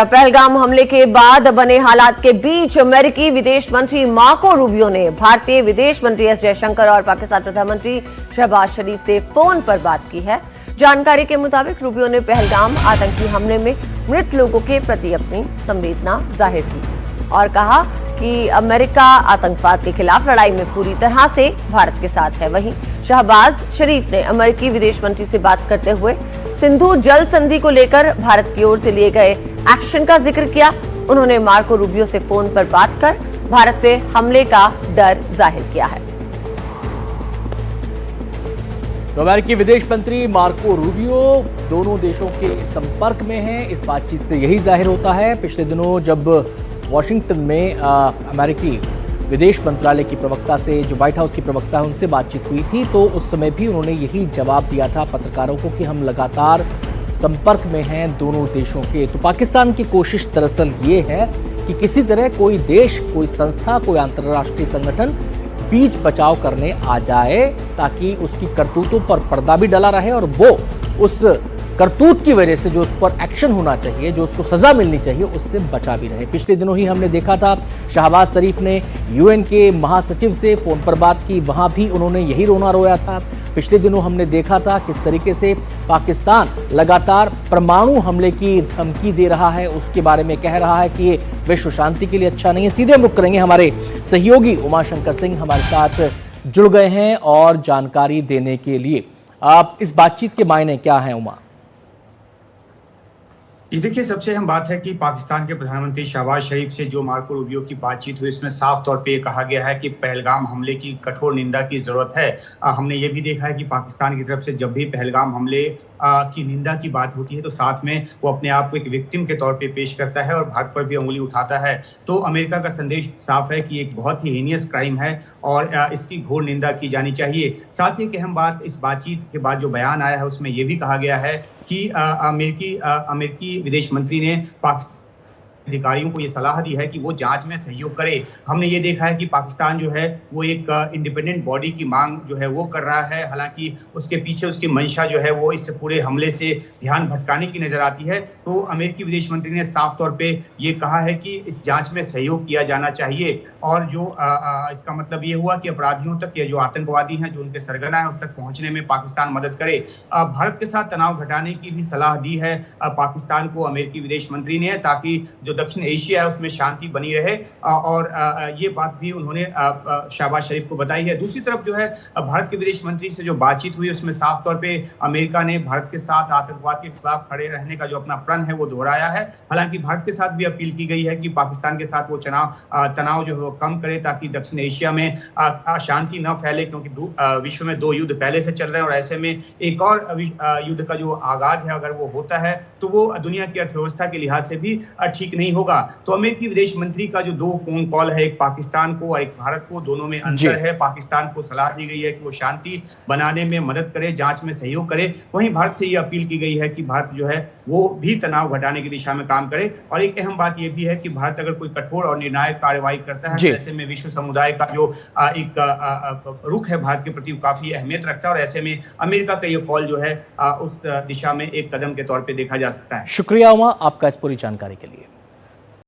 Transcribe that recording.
पहलगाम हमले के बाद बने हालात के बीच अमेरिकी विदेश मंत्री मार्को रूबियो ने भारतीय विदेश मंत्री एस जयशंकर और पाकिस्तान प्रधानमंत्री शहबाज शरीफ से फोन पर बात की है। जानकारी के मुताबिक रूबियो ने पहलगाम आतंकी हमले में मृत लोगों के प्रति अपनी संवेदना जाहिर की और कहा कि अमेरिका आतंकवाद के खिलाफ लड़ाई में पूरी तरह से भारत के साथ है। वहीं शहबाज शरीफ ने अमेरिकी विदेश मंत्री से बात करते हुए सिंधु जल संधि को लेकर भारत की ओर से लिए गए एक्शन का जिक्र किया। उन्होंने मार्को रूबियो से फोन पर बात कर भारत से हमले का डर जाहिर किया है। तो अमेरिकी विदेश मंत्री मार्को रूबियो दोनों देशों के संपर्क में हैं। इस बातचीत से यही जाहिर होता है। पिछले दिनों जब वॉशिंगटन में अमेरिकी विदेश मंत्रालय की प्रवक्ता से, जो व्हाइट हाउस की प्रवक्ता है, उनसे बातचीत हुई थी, तो उस समय भी उन्होंने यही जवाब दिया था पत्रकारों को कि हम लगातार संपर्क में हैं दोनों देशों के। तो पाकिस्तान की कोशिश दरअसल ये है कि किसी तरह कोई देश, कोई संस्था, कोई अंतर्राष्ट्रीय संगठन बीच बचाव करने आ जाए ताकि उसकी करतूतों पर पर्दा भी डला रहे और वो उस करतूत की वजह से जो उस पर एक्शन होना चाहिए, जो उसको सजा मिलनी चाहिए, उससे बचा भी रहे। पिछले दिनों ही हमने देखा था शहबाज शरीफ ने यूएन के महासचिव से फोन पर बात की, वहां भी उन्होंने यही रोना रोया था। पिछले दिनों हमने देखा था किस तरीके से पाकिस्तान लगातार परमाणु हमले की धमकी दे रहा है, उसके बारे में कह रहा है कि ये विश्व शांति के लिए अच्छा नहीं है। सीधे रुख करेंगे, हमारे सहयोगी उमाशंकर सिंह हमारे साथ जुड़ गए हैं और जानकारी देने के लिए। आप इस बातचीत के मायने क्या हैं उमा? जी देखिए, सबसे अहम बात है कि पाकिस्तान के प्रधानमंत्री शहबाज शरीफ से जो मार्को रूबियो की बातचीत हुई, इसमें साफ तौर पे कहा गया है कि पहलगाम हमले की कठोर निंदा की जरूरत है। हमने ये भी देखा है कि पाकिस्तान की तरफ से जब भी पहलगाम हमले की निंदा की बात होती है तो साथ में वो अपने आप को एक विक्टिम के तौर पे पेश करता है और भारत पर भी उंगली उठाता है। तो अमेरिका का संदेश साफ है कि एक बहुत ही हीनियस क्राइम है और इसकी घोर निंदा की जानी चाहिए। साथ ही एक अहम बात, इस बातचीत के बाद जो बयान आया है उसमें यह भी कहा गया है कि अमेरिकी विदेश मंत्री ने पाकिस्तान अधिकारियों को ये सलाह दी है कि वो जांच में सहयोग करे। हमने ये देखा है कि पाकिस्तान जो है वो एक इंडिपेंडेंट बॉडी की मांग जो है वो कर रहा है, हालांकि उसके पीछे उसकी मंशा जो है वो इस पूरे हमले से ध्यान भटकाने की नजर आती है। तो अमेरिकी विदेश मंत्री ने साफ तौर पे ये कहा है कि इस जांच में सहयोग किया जाना चाहिए और जो इसका मतलब ये हुआ कि अपराधियों तक या जो आतंकवादी हैं, जो उनके सरगना है, उन तक पहुंचने में पाकिस्तान मदद करे। भारत के साथ तनाव घटाने की भी सलाह दी है पाकिस्तान को अमेरिकी विदेश मंत्री ने, ताकि जो दक्षिण एशिया है उसमें शांति बनी रहे और ये बात भी उन्होंने शहबाज शरीफ को बताई है। दूसरी तरफ जो है भारत के विदेश मंत्री से जो बातचीत हुई उसमें साफ तौर पे अमेरिका ने भारत के साथ आतंकवाद के खिलाफ खड़े रहने का जो अपना प्रण है वो दोहराया है। हालांकि भारत के साथ भी अपील की गई है कि पाकिस्तान के साथ वो तनाव जो है वो कम करे ताकि दक्षिण एशिया में अशांति न फैले, क्योंकि विश्व में 2 युद्ध पहले से चल रहे हैं और ऐसे में एक और युद्ध का जो आगाज है अगर वो होता है तो वो दुनिया की अर्थव्यवस्था के लिहाज से भी ठीक नहीं होगा। तो अमेरिकी विदेश मंत्री का जो 2 फोन कॉल है, एक पाकिस्तान को और एक भारत को, दोनों में अंतर है। पाकिस्तान को सलाह दी गई है कि वो शांति बनाने में मदद करे, जांच में सहयोग करे। वहीं भारत से ये अपील की गई है कि भारत जो है वो भी तनाव घटाने की दिशा में काम करे। और एक अहम बात यह भी है कि भारत अगर कोई कठोर और निर्णायक कार्रवाई करता है तो ऐसे में विश्व समुदाय का जो एक रुख है भारत के प्रति काफी अहमियत रखता है और ऐसे में अमेरिका का ये कॉल जो है उस दिशा में एक कदम के तौर पे देखा जा सकता है। शुक्रिया उमा आपका इस पूरी जानकारी के लिए।